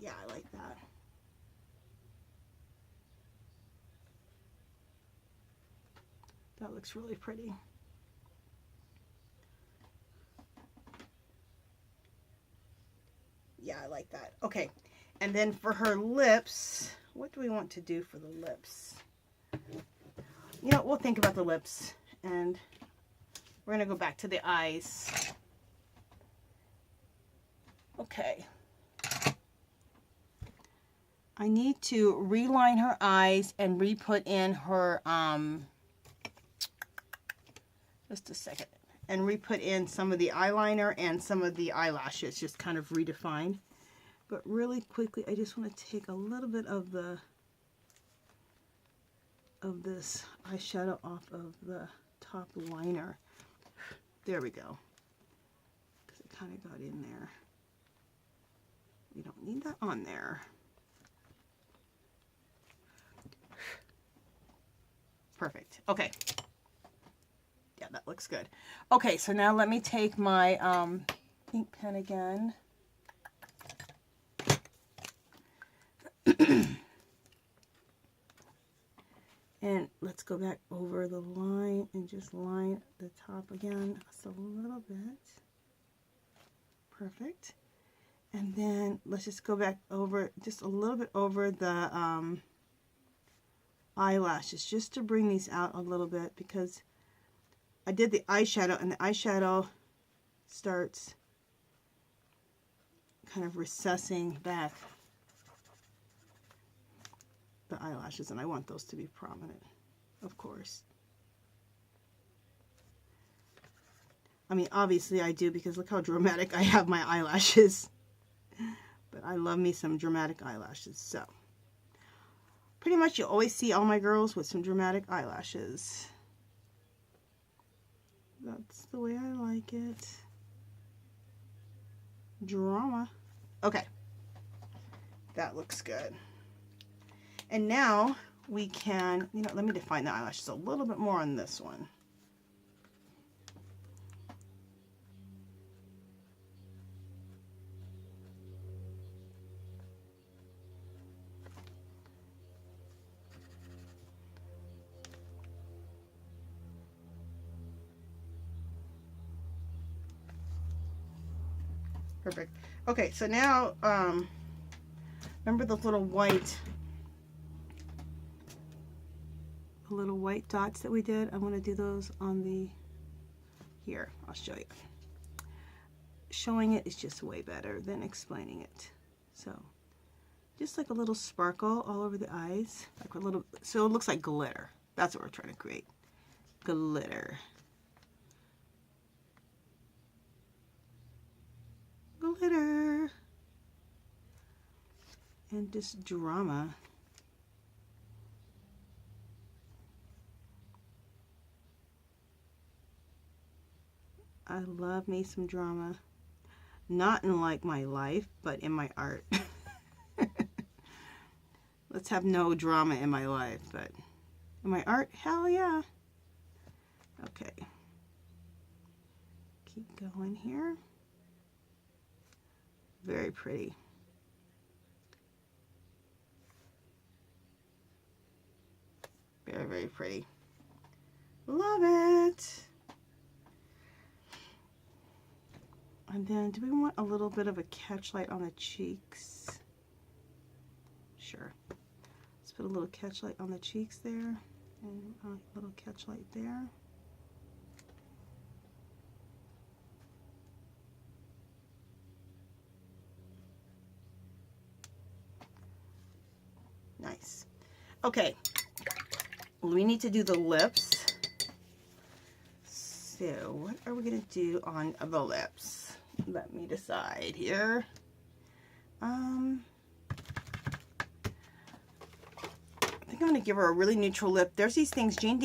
Yeah, I like that. That looks really pretty. Yeah, I like that. Okay, and then for her lips, what do we want to do for the lips? You know, we'll think about the lips, and we're going to go back to the eyes. Okay. I need to reline her eyes and re-put in her, just a second, and re-put in some of the eyeliner and some of the eyelashes, just kind of redefined. But really quickly, I just want to take a little bit of this eyeshadow off of the top liner. There we go. Because it kind of got in there. We don't need that on there. Perfect. Okay. Yeah, that looks good. Okay, so now let me take my ink pen again. And let's go back over the line and just line the top again just a little bit. Perfect. And then let's just go back over just a little bit over the eyelashes, just to bring these out a little bit, because I did the eyeshadow and the eyeshadow starts kind of recessing back the eyelashes, and I want those to be prominent, of course. I mean, obviously I do, because look how dramatic I have my eyelashes. But I love me some dramatic eyelashes. So pretty much you always see all my girls with some dramatic eyelashes. That's the way I like it. Drama. Okay. That looks good. And now we can, you know, let me define the eyelashes a little bit more on this one. Perfect. Okay, so now, remember those little white dots that we did? I want to do those on the, here, I'll show you. Showing it is just way better than explaining it. So, just like a little sparkle all over the eyes, like a little, so it looks like glitter. That's what we're trying to create. Glitter. Glitter. And just drama. I love me some drama. Not in like my life, but in my art. Let's have no drama in my life, but in my art, hell yeah. Okay. Keep going here. Very pretty. Very, very pretty. Love it. And then, do we want a little bit of a catch light on the cheeks? Sure. Let's put a little catch light on the cheeks there, and a little catch light there. Nice. Okay. We need to do the lips. So, what are we going to do on the lips? Let me decide here. I think I'm going to give her a really neutral lip. There's these things. Jane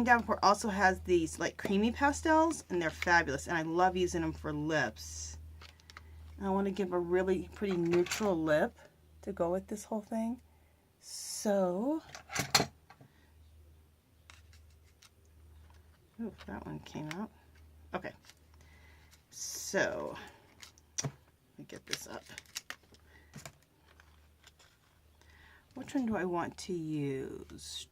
Davenport also has these like creamy pastels, and they're fabulous. And I love using them for lips. I want to give a really pretty neutral lip to go with this whole thing. So, ooh, that one came out. Okay. So, let me get this up. which one do I want to use?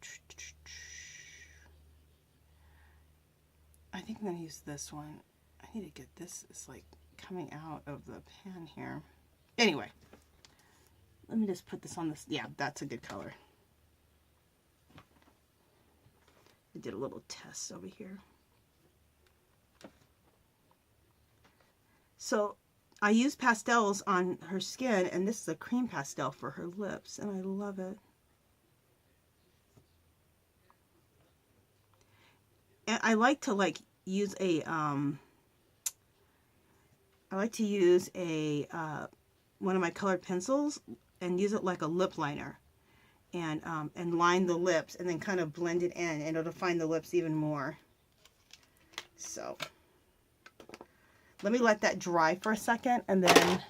I think I'm going to use this one. I need to get this. It's like coming out of the pan here. Anyway, let me just put this on this. Yeah, that's a good color. I did a little test over here. So I use pastels on her skin, and this is a cream pastel for her lips, and I love it. And I like to use a one of my colored pencils and use it like a lip liner, and line the lips and then kind of blend it in, and it'll define the lips even more. So let me let that dry for a second, and then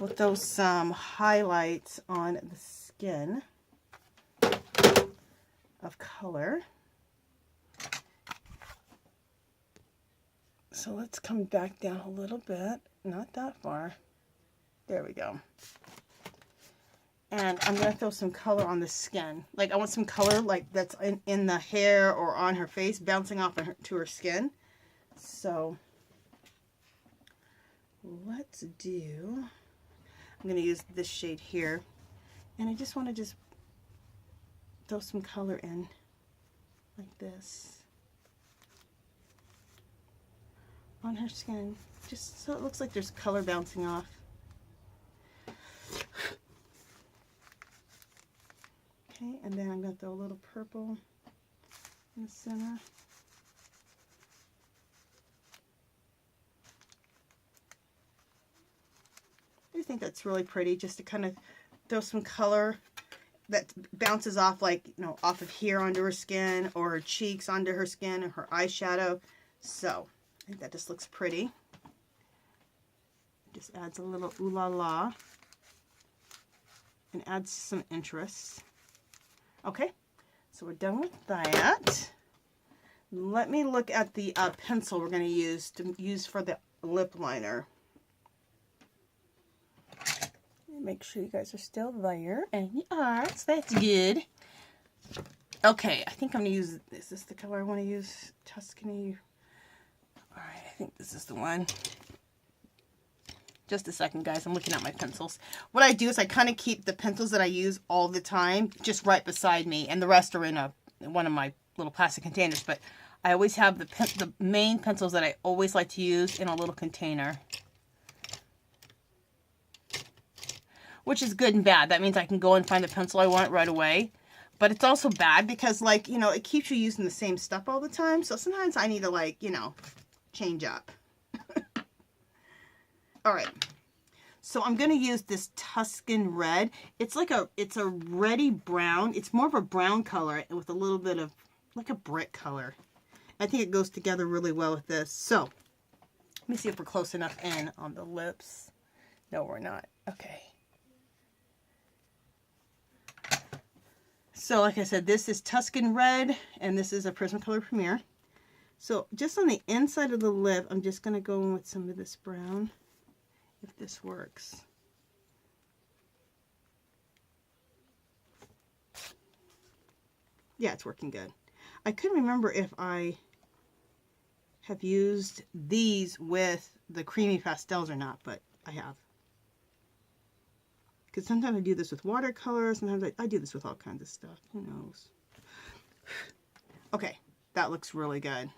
we'll throw some highlights on the skin of color. So let's come back down a little bit, not that far. There we go. And I'm going to throw some color on the skin. Like, I want some color like that's in the hair or on her face, bouncing off to her skin. So let's do, I'm going to use this shade here, and I just want to just throw some color in like this on her skin, just so it looks like there's color bouncing off. Okay, and then I'm going to throw a little purple in the center. I think that's really pretty, just to kind of throw some color that bounces off, like, you know, off of here onto her skin, or her cheeks onto her skin, or her eyeshadow. So I think that just looks pretty. Just adds a little ooh la la and adds some interest. Okay, so we're done with that. Let me look at the pencil we're going to use for the lip liner. Make sure you guys are still there, and you are, so that's good. Okay, I think I'm going to use, is this the color I want to use? Tuscany. Alright, I think this is the one. Just a second, guys, I'm looking at my pencils. What I do is I kind of keep the pencils that I use all the time just right beside me, and the rest are in one of my little plastic containers, but I always have the main pencils that I always like to use in a little container. Which is good and bad. That means I can go and find the pencil I want right away. But it's also bad because, like, you know, it keeps you using the same stuff all the time. So sometimes I need to, like, you know, change up. All right. So I'm going to use this Tuscan red. It's a reddy brown. It's more of a brown color with a little bit of, like, a brick color. I think it goes together really well with this. So let me see if we're close enough in on the lips. No, we're not. Okay. So like I said, this is Tuscan Red, and this is a Prismacolor Premier. So just on the inside of the lip, I'm just going to go in with some of this brown, if this works. Yeah, it's working good. I couldn't remember if I have used these with the creamy pastels or not, but I have. Because sometimes I do this with watercolor, sometimes I do this with all kinds of stuff. Who knows? Okay, that looks really good.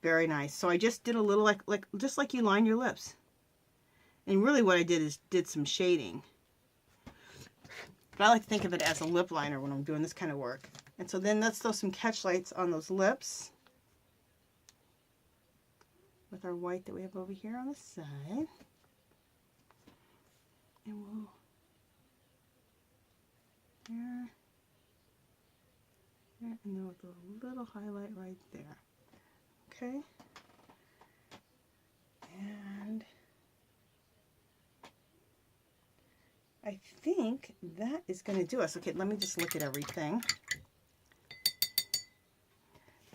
Very nice. So I just did a little just like you line your lips. And really what I did is did some shading. But I like to think of it as a lip liner when I'm doing this kind of work. And so then let's throw some catch lights on those lips with our white that we have over here on the side. And we'll, there, and then with a little highlight right there. Okay. And I think that is going to do us. Okay, let me just look at everything.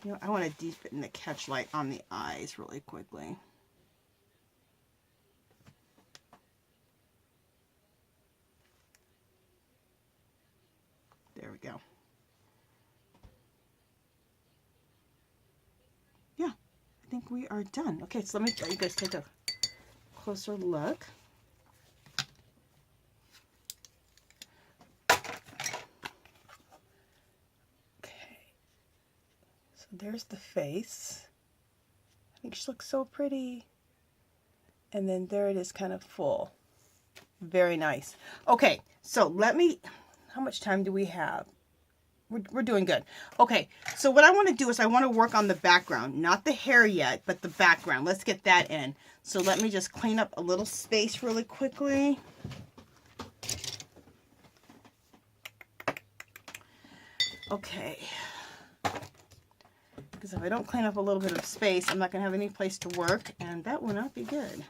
You know, I want to deepen the catch light on the eyes really quickly. There we go. Yeah, I think we are done. Okay, so let me let you guys take a closer look. Okay, so there's the face. I think she looks so pretty. And then there it is, kind of full. Very nice. Okay, so let me, how much time do we have? We're doing good. Okay, so what I want to do is I want to work on the background. Not the hair yet, but the background. Let's get that in. So let me just clean up a little space really quickly. Okay. Because if I don't clean up a little bit of space, I'm not going to have any place to work, and that will not be good.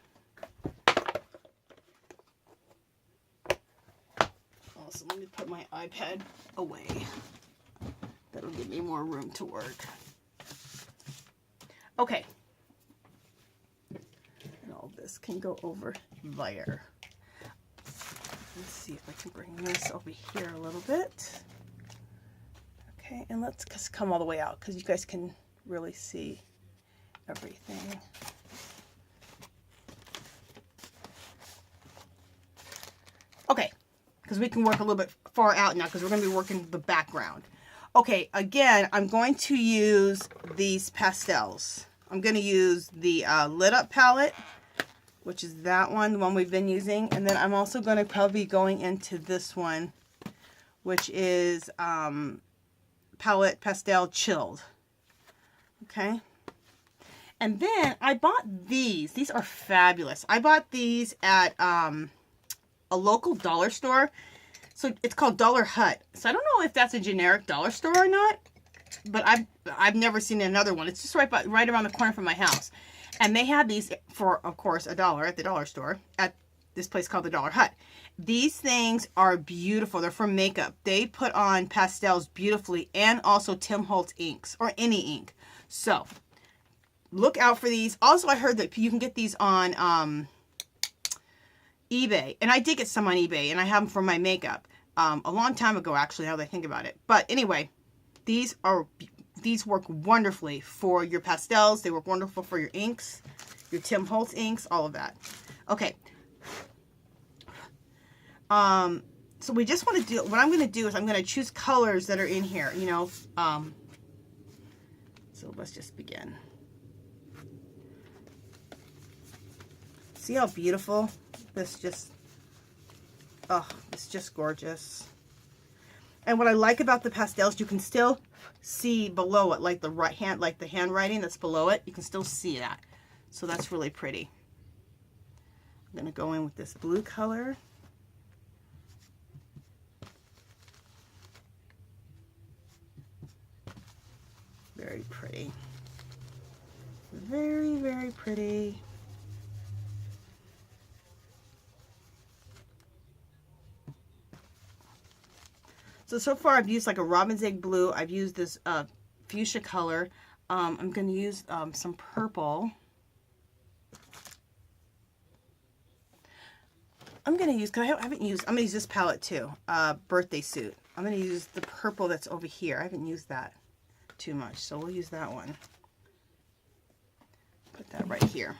Also, let me put my iPad away. That'll give me more room to work. Okay. And all this can go over there. Let's see if I can bring this over here a little bit. Okay, and let's just come all the way out because you guys can really see everything. Okay, because we can work a little bit far out now because we're going to be working the background. Okay, again, I'm going to use these pastels. I'm going to use the Lit Up palette, which is that one, the one we've been using. And then I'm also going to probably be going into this one, which is Palette Pastel Chilled. Okay. And then I bought these. These are fabulous. I bought these at a local dollar store. So it's called Dollar Hut. So I don't know if that's a generic dollar store or not, but I've never seen another one. It's just right around the corner from my house. And they had these for, of course, $1 at the dollar store at this place called the Dollar Hut. These things are beautiful. They're for makeup. They put on pastels beautifully, and also Tim Holtz inks or any ink. So look out for these. Also, I heard that you can get these on eBay, and I did get some on eBay, and I have them for my makeup a long time ago, actually, now that I think about it. But anyway, these work wonderfully for your pastels. They work wonderful for your inks, your Tim Holtz inks, all of that. Okay. So we just want to do, what I'm going to do is I'm going to choose colors that are in here, you know. So let's just begin. See how beautiful this just, oh, it's just gorgeous. And what I like about the pastels, you can still see below it, like the handwriting that's below it, you can still see that. So that's really pretty. I'm going to go in with this blue color. Very pretty. Very, very pretty. So far I've used like a robin's egg blue. I've used this fuchsia color. I'm going to use some purple. I'm going to use, because I haven't used, I'm going to use this palette too. Birthday Suit. I'm going to use the purple that's over here. I haven't used that too much, so we'll use that one. Put that right here.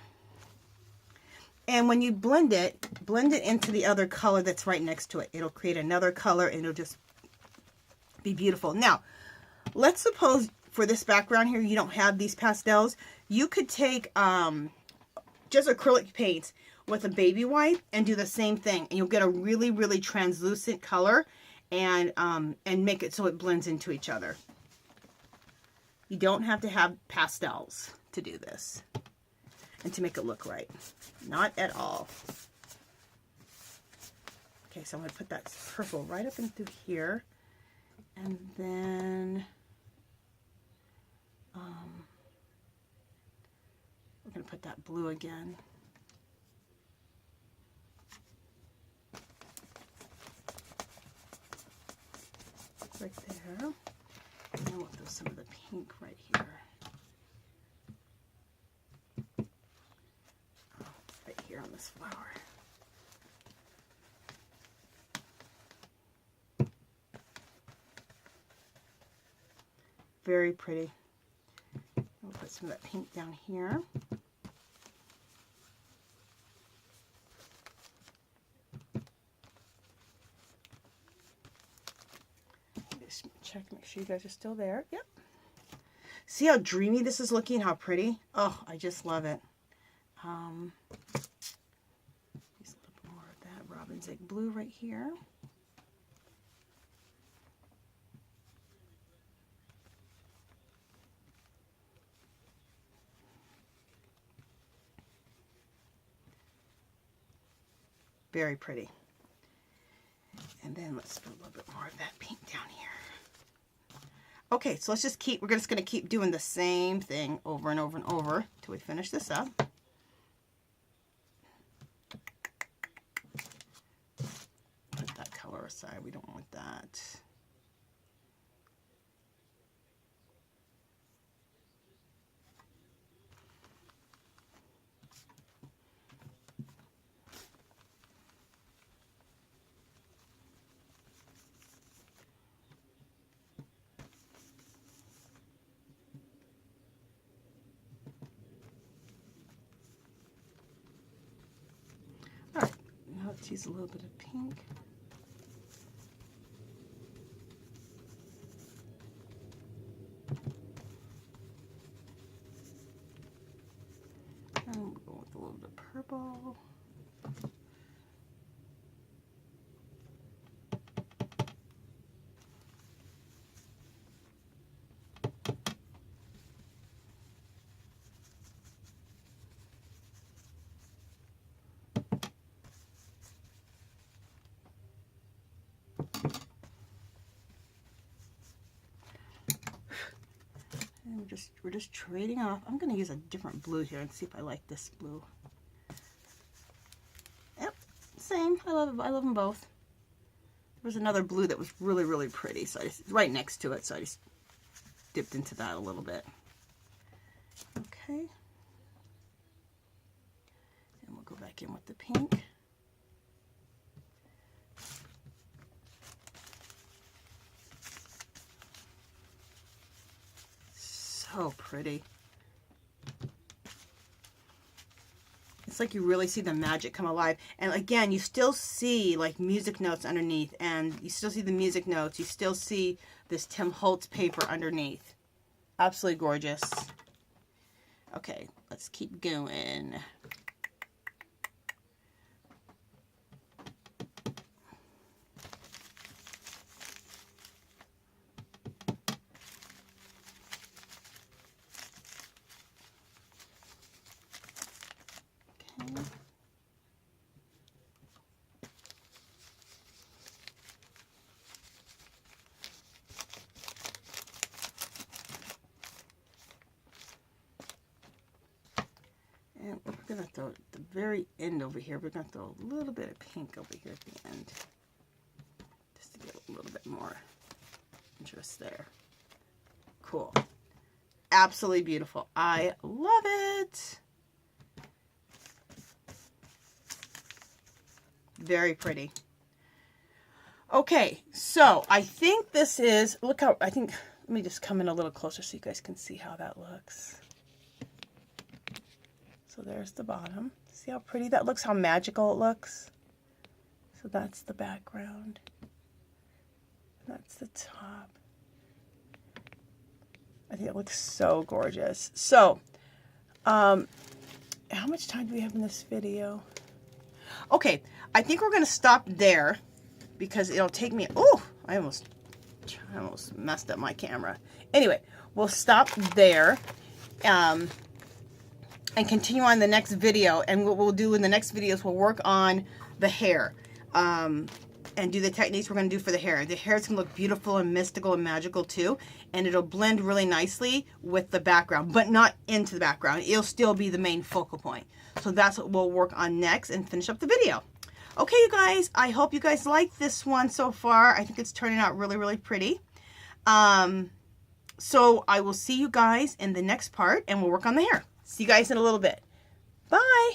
And when you blend it into the other color that's right next to it. It'll create another color, and it'll just be beautiful. Now, let's suppose for this background here, you don't have these pastels. You could take just acrylic paint with a baby wipe and do the same thing, and you'll get a really, really translucent color, and make it so it blends into each other. You don't have to have pastels to do this and to make it look right. Not at all. Okay, so I'm going to put that purple right up and through here. And then we're going to put that blue again. Right there. And then we'll throw some of the pink right here. Right here on this flower. very pretty. We'll put some of that pink down here. Just check, make sure you guys are still there. Yep. See how dreamy this is looking, how pretty? Oh, I just love it. Use a little bit more of that Robin's Egg Blue right here. Very pretty. And then let's put a little bit more of that pink down here. Okay, so let's just keep, we're just going to keep doing the same thing over and over and over till we finish this up. Put that color aside, we don't want that. All right, now let's use a little bit of pink. And we'll go with a little bit of purple. And we're just trading off. I'm going to use a different blue here and see if I like this blue. Yep, same. I love them both. There was another blue that was really, really pretty, so I just right next to it, so I just dipped into that a little bit. Okay. And we'll go back in with the pink. So pretty. It's like you really see the magic come alive. And again, you still see like music notes underneath, and you still see the music notes. You still see this Tim Holtz paper underneath. Absolutely gorgeous. Okay, let's keep going. And we're going to throw at the very end over here, we're going to throw a little bit of pink over here at the end. Just to get a little bit more interest there. Cool. Absolutely beautiful. I love it. Very pretty. Okay, so I think this is, look how, let me just come in a little closer so you guys can see how that looks. So there's the bottom. See how pretty that looks, how magical it looks? So that's the background. That's the top. I think it looks so gorgeous. So, how much time do we have in this video? Okay, I think we're going to stop there because it'll take me, oh, I almost messed up my camera. Anyway, we'll stop there and continue on the next video. And what we'll do in the next video is we'll work on the hair and do the techniques we're going to do for the hair. The hair is going to look beautiful and mystical and magical too. And it'll blend really nicely with the background, but not into the background. It'll still be the main focal point. So that's what we'll work on next and finish up the video. Okay, you guys, I hope you guys like this one so far. I think it's turning out really, really pretty. So I will see you guys in the next part and we'll work on the hair. See you guys in a little bit. Bye.